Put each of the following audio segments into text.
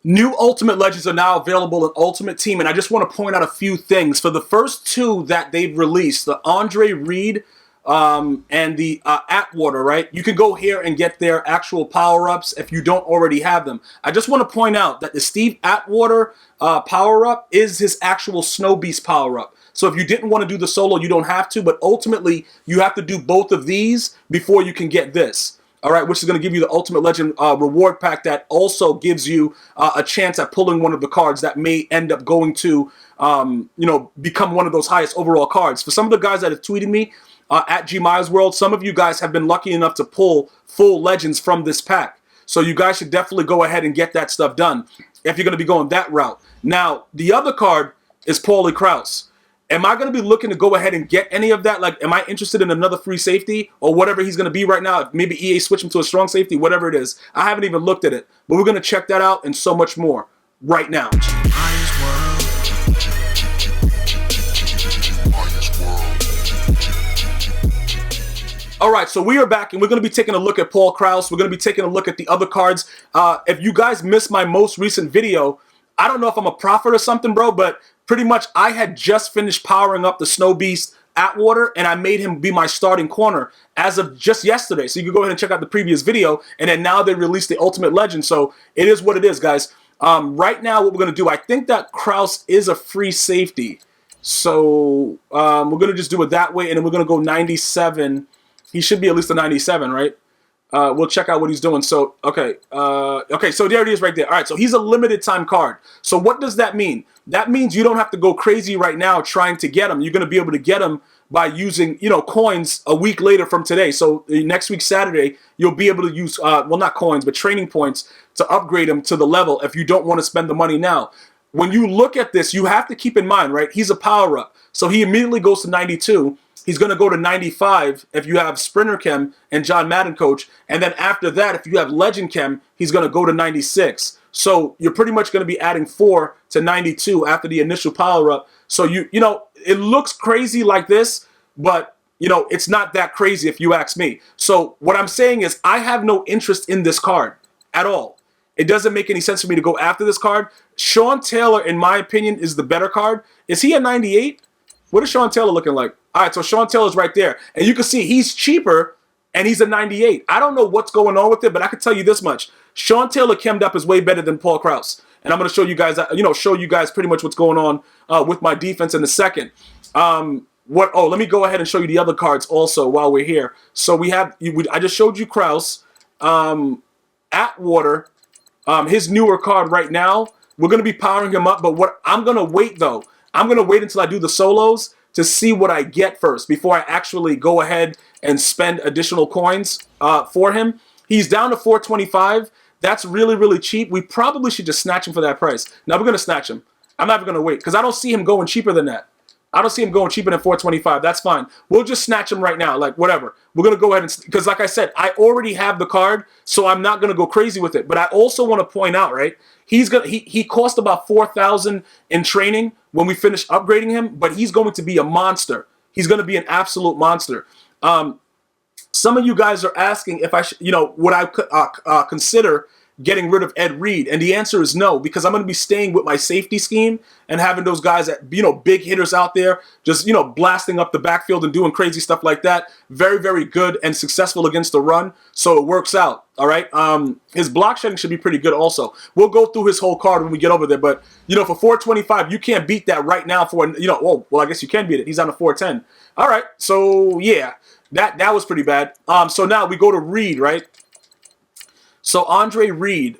New Ultimate Legends are now available in Ultimate Team, and I just want to point out a few things. For the first two that they've released, the Andre Reed and the ATWATER, right? You can go here and get their actual power-ups if you don't already have them. I just want to point out that the Steve ATWATER power-up is his actual Snow Beast power-up. So if you didn't want to do the solo, you don't have to, but ultimately you have to do both of these before you can get this. All right, which is going to give you the Ultimate Legend reward pack that also gives you a chance at pulling one of the cards that may end up going to, you know, become one of those highest overall cards. For some of the guys that have tweeted me at GmiasWorld, some of you guys have been lucky enough to pull full Legends from this pack. So you guys should definitely go ahead and get that stuff done if you're going to be going that route. Now, the other card is Paulie Krause. Am I going to be looking to go ahead and get any of that? Like, am I interested in another free safety or whatever he's going to be right now? Maybe EA switch him to a strong safety, whatever it is. I haven't even looked at it, but we're going to check that out and so much more right now. All right, so we are back, and we're going to be taking a look at Paul Krause. We're going to be taking a look at the other cards. If you guys missed my most recent video, I don't know if I'm a prophet or something, bro, but pretty much I had just finished powering up the Snow Beast ATWATER, and I made him be my starting corner as of just yesterday. So you can go ahead and check out the previous video, and then now they released the Ultimate Legend. So it is what it is, guys. Right now, what we're going to do, I think that Krause is a free safety. So we're going to just do it that way, and then we're going to go 97. He should be at least a 97, right? We'll check out what he's doing. So, okay, so there it is right there. All right, so he's a limited time card. So what does that mean? That means you don't have to go crazy right now trying to get him. You're going to be able to get him by using, you know, coins a week later from today. So next week, Saturday, you'll be able to use, well, not coins, but training points to upgrade him to the level if you don't want to spend the money now. When you look at this, you have to keep in mind, right, he's a power-up. So he immediately goes to 92. He's going to go to 95 if you have Sprinter Chem and John Madden Coach. And then after that, if you have Legend Chem, he's going to go to 96. So you're pretty much going to be adding 4 to 92 after the initial power-up. So, you know, it looks crazy like this, but, you know, it's not that crazy if you ask me. So what I'm saying is I have no interest in this card at all. It doesn't make any sense for me to go after this card. Sean Taylor, in my opinion, is the better card. Is he a 98? What is Sean Taylor looking like? All right, so Sean Taylor's right there. And you can see he's cheaper, and he's a 98. I don't know what's going on with it, but I can tell you this much. Sean Taylor chemmed up is way better than Paul Krause. And I'm going to show you guys, show you guys pretty much what's going on with my defense in a second. Let me go ahead and show you the other cards also while we're here. So we have, I just showed you Krause. ATWATER, his newer card right now, we're going to be powering him up. But what I'm going to wait, though, I'm going to wait until I do the solos to see what I get first before I actually go ahead and spend additional coins for him. He's down to 425. That's really, really cheap. We probably should just snatch him for that price. Now we're going to snatch him. I'm not even going to wait because I don't see him going cheaper than that. I don't see him going cheaper than 425. That's fine. We'll just snatch him right now. Like, whatever. We're going to go ahead and... Because like I said, I already have the card, so I'm not going to go crazy with it. But I also want to point out, right? He cost about 4,000 in training when we finish upgrading him, but he's going to be a monster. He's going to be an absolute monster. Some of you guys are asking if I should, would I consider getting rid of Ed Reed? And the answer is no, because I'm going to be staying with my safety scheme and having those guys that, big hitters out there, just, blasting up the backfield and doing crazy stuff like that. Very, very good and successful against the run. So it works out. All right. His block shedding should be pretty good also. We'll go through his whole card when we get over there. But, for 425, you can't beat that right now for, well, I guess you can beat it. He's on a 410. All right. So, yeah, that was pretty bad. So now we go to Reed, right? So Andre Reed,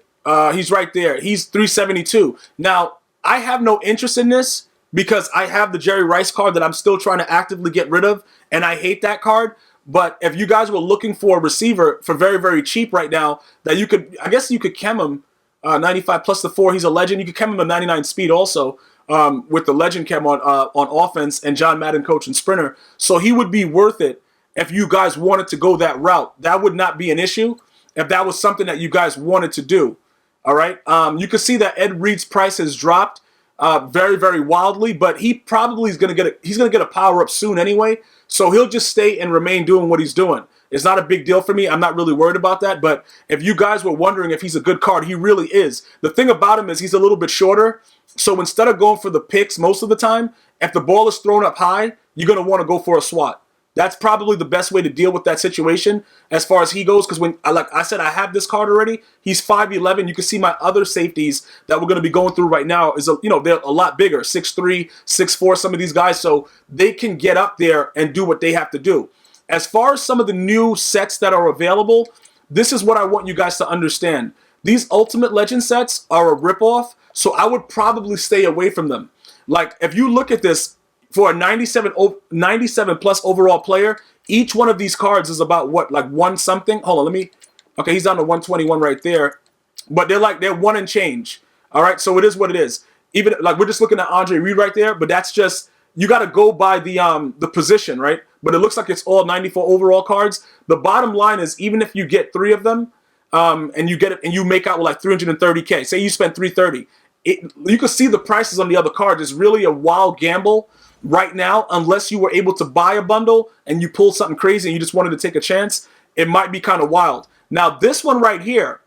he's right there. He's 372. Now, I have no interest in this because I have the Jerry Rice card that I'm still trying to actively get rid of, and I hate that card. But if you guys were looking for a receiver for very, very cheap right now, that you could, I guess you could chem him 95 plus the 4. He's a legend. You could chem him a 99 speed also with the legend chem on offense and John Madden Coach and Sprinter. So he would be worth it if you guys wanted to go that route. That would not be an issue if that was something that you guys wanted to do. All right. You can see that Ed Reed's price has dropped very, very wildly, but he probably is going to get a power up soon anyway. So he'll just stay and remain doing what he's doing. It's not a big deal for me. I'm not really worried about that. But if you guys were wondering if he's a good card, he really is. The thing about him is he's a little bit shorter. So instead of going for the picks most of the time, if the ball is thrown up high, you're going to want to go for a swat. That's probably the best way to deal with that situation as far as he goes. Because when, like I said, I have this card already. He's 5'11". You can see my other safeties that we're going to be going through right now is, they're a lot bigger, 6'3", 6'4", some of these guys. So they can get up there and do what they have to do. As far as some of the new sets that are available, this is what I want you guys to understand. These Ultimate Legend sets are a ripoff, so I would probably stay away from them. Like, if you look at this, for a 97 plus overall player, each one of these cards is about what, like one something? Hold on, okay, he's down to 121 right there. But they're one and change. All right, so it is what it is. Even like we're just looking at Andre Reed right there, but that's just, you got to go by the position, right? But it looks like it's all 94 overall cards. The bottom line is, even if you get 3 of them, and you get it and you make out with like 330K, say you spend 330, you can see the prices on the other cards. It's really a wild gamble right now, unless you were able to buy a bundle and you pulled something crazy and you just wanted to take a chance. It might be kind of wild. Now, this one right here,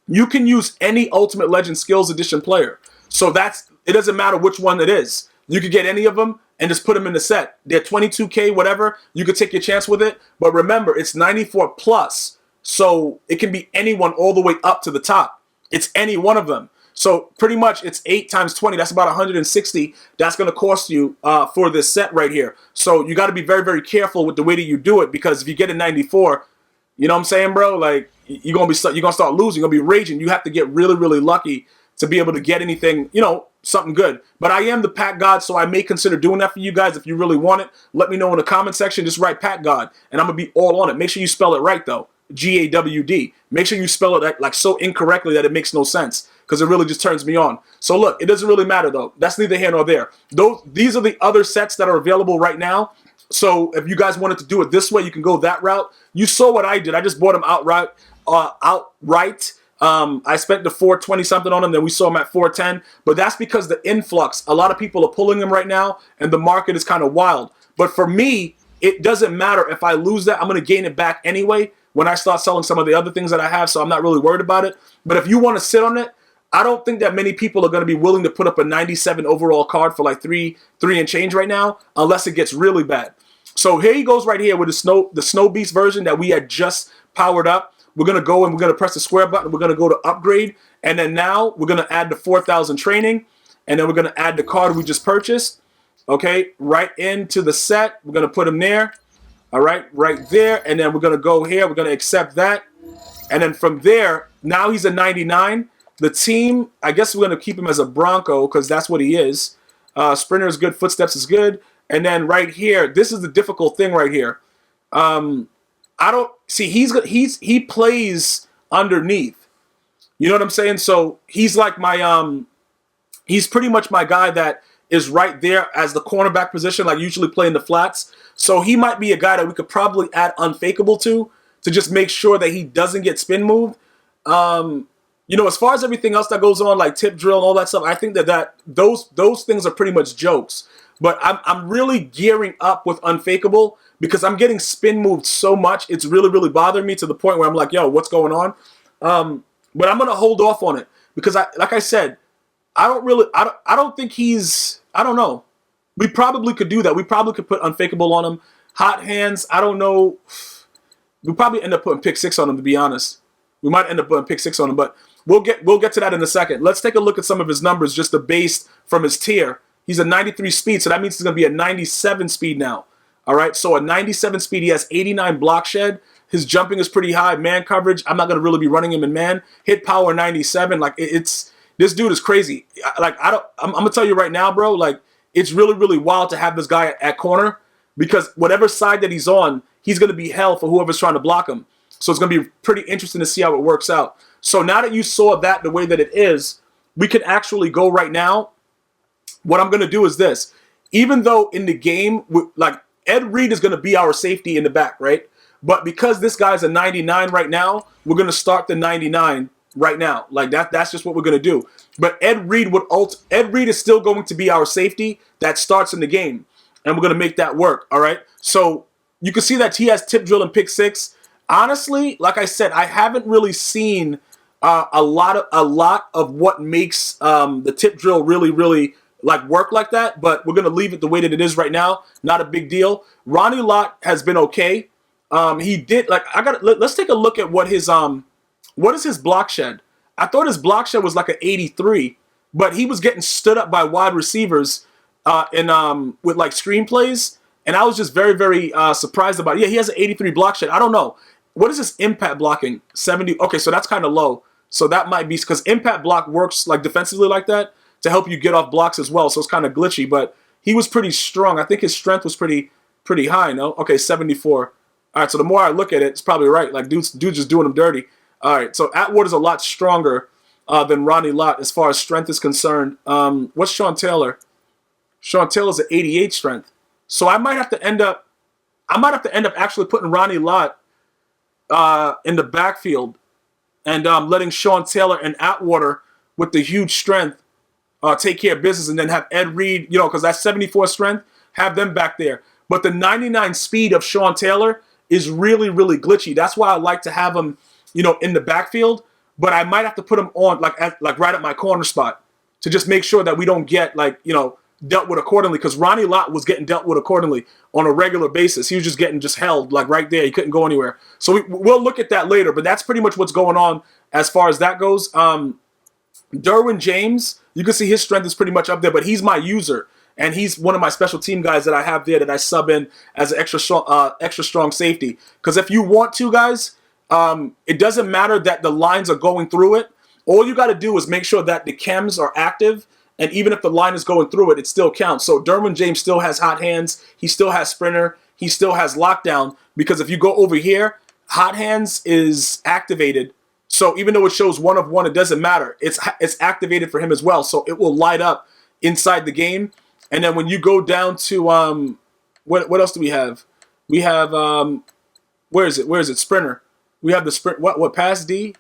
you can use any Ultimate Legend Skills Edition player. So it doesn't matter which one it is. You could get any of them and just put them in the set. They're 22K, whatever. You could take your chance with it. But remember, it's 94 plus. So it can be anyone all the way up to the top. It's any one of them. So pretty much it's 8 times 20. That's about 160. That's going to cost you for this set right here. So you got to be very, very careful with the way that you do it, because if you get a 94, you know what I'm saying, bro? Like, you're going to start losing. You're going to be raging. You have to get really, really lucky to be able to get anything, something good. But I am the Pack God, so I may consider doing that for you guys. If you really want it, let me know in the comment section. Just write Pack God, and I'm going to be all on it. Make sure you spell it right, though. G-A-W-D. Make sure you spell it like so incorrectly that it makes no sense, because it really just turns me on. So look, it doesn't really matter, though. That's neither here nor there. These are the other sets that are available right now. So if you guys wanted to do it this way, you can go that route. You saw what I did. I just bought them outright. I spent the 420 something on them. Then we saw them at 410. But that's because the influx, a lot of people are pulling them right now, and the market is kind of wild. But for me, it doesn't matter if I lose that. I'm going to gain it back anyway when I start selling some of the other things that I have, so I'm not really worried about it. But if you want to sit on it, I don't think that many people are going to be willing to put up a 97 overall card for like three and change right now, unless it gets really bad. So here he goes right here with the Snow Beast version that we had just powered up. We're going to go and we're going to press the square button. We're going to go to upgrade. And then now we're going to add the 4,000 training. And then we're going to add the card we just purchased. Okay, right into the set. We're going to put him there. All right, right there. And then we're going to go here. We're going to accept that. And then from there, now he's a 99. The team, I guess we're going to keep him as a Bronco because that's what he is. Sprinter is good. Footsteps is good. And then right here, this is the difficult thing right here. I don't see he plays underneath. You know what I'm saying? So he's like my he's pretty much my guy that is right there as the cornerback position, like usually playing the flats. So he might be a guy that we could probably add Unfakeable to just make sure that he doesn't get spin moved. As far as everything else that goes on, like tip drill and all that stuff, I think that those things are pretty much jokes. But I'm really gearing up with Unfakeable because I'm getting spin moved so much. It's really, really bothering me to the point where I'm like, yo, what's going on? But I'm going to hold off on it because like I said, I don't think I don't know. We probably could do that. We probably could put Unfakeable on him. Hot hands, I don't know. We'll probably end up putting pick 6 on him, to be honest. We might end up putting pick 6 on him, but we'll get to that in a second. Let's take a look at some of his numbers, just the base from his tier. He's a 93 speed, so that means he's going to be a 97 speed now. All right, so a 97 speed, he has 89 block shed. His jumping is pretty high. Man coverage, I'm not going to really be running him in man. Hit power 97. Like, this dude is crazy. Like, I'm going to tell you right now, bro, like, it's really, really wild to have this guy at corner because whatever side that he's on, he's going to be hell for whoever's trying to block him. So it's going to be pretty interesting to see how it works out. So now that you saw that the way that it is, we can actually go right now. What I'm going to do is this. Even though in the game, like Ed Reed is going to be our safety in the back, right? But because this guy's a 99 right now, we're going to start the 99 right now. Like that's just what we're going to do. But Ed Reed is still going to be our safety that starts in the game. And we're going to make that work, all right? So You can see that he has tip drill and pick six. Honestly, like I said, I haven't really seen a lot of what makes the tip drill really like work like that. But we're gonna leave it the way that it is right now. Not a big deal. Ronnie Lott has been okay. He did like let's take a look at what is his block shed. I thought his block shed was like an 83, but he was getting stood up by wide receivers with like screenplays. And I was just very surprised about it. Yeah, he has an 83 block shed. I don't know. What is this impact blocking? 70. Okay, so that's kind of low. So that might be because impact block works like defensively like that to help you get off blocks as well. So it's kind of glitchy, but he was pretty strong. I think his strength was pretty high, no? Okay, 74. All right, so the more I look at it, it's probably right. Like, dude's just doing him dirty. All right, so Atwater's a lot stronger than Ronnie Lott as far as strength is concerned. What's Sean Taylor? Sean Taylor's an 88 strength. So I might have to end up actually putting Ronnie Lott in the backfield and letting Sean Taylor and Atwater with the huge strength take care of business, and then have Ed Reed, because that's 74 strength, have them back there. But the 99 speed of Sean Taylor is really glitchy. That's why I like to have him, in the backfield. But I might have to put him on like right at my corner spot to just make sure that we don't get dealt with accordingly, because Ronnie Lott was getting dealt with accordingly on a regular basis. He was just getting held like right there. He couldn't go anywhere. So we'll look at that later, but that's pretty much what's going on as far as that goes. Derwin James, you can see his strength is pretty much up there, but he's my user, and he's one of my special team guys that I have there that I sub in as an extra strong safety. Because if you want to, guys, it doesn't matter that the lines are going through it. All you got to do is make sure that the chems are active. And even if the line is going through it, it still counts. So Derwin James still has hot hands. He still has sprinter. He still has lockdown. Because if you go over here, hot hands is activated. So even though it shows 1 of 1, it doesn't matter. It's activated for him as well. So it will light up inside the game. And then when you go down to what else do we have? We have where is it? Sprinter. We have the sprint. What pass D?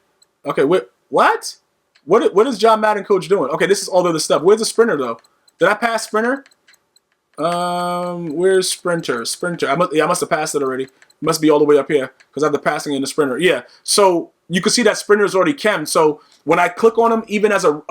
Okay. What? What is John Madden coach doing? Okay, this is all the other stuff. Where's the sprinter, though? Did I pass sprinter? Where's sprinter? I must have passed it already. It must be all the way up here because I have the passing in the sprinter. Yeah, so you can see that sprinter is already chem. So when I click on him, even as a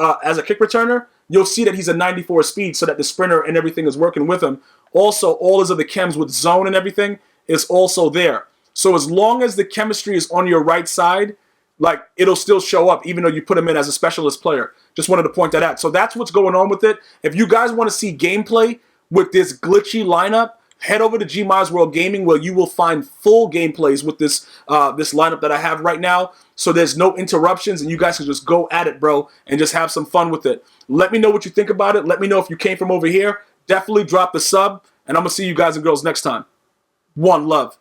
kick returner, you'll see that he's a 94 speed, so that the sprinter and everything is working with him. Also, all his other chems with zone and everything is also there. So as long as the chemistry is on your right side, like, it'll still show up even though you put him in as a specialist player. Just wanted to point that out. So that's what's going on with it. If you guys want to see gameplay with this glitchy lineup, head over to GmiasWorld Gaming, where you will find full gameplays with this lineup that I have right now. So there's no interruptions, and you guys can just go at it, bro, and just have some fun with it. Let me know what you think about it. Let me know if you came from over here. Definitely drop the sub, and I'm going to see you guys and girls next time. One love.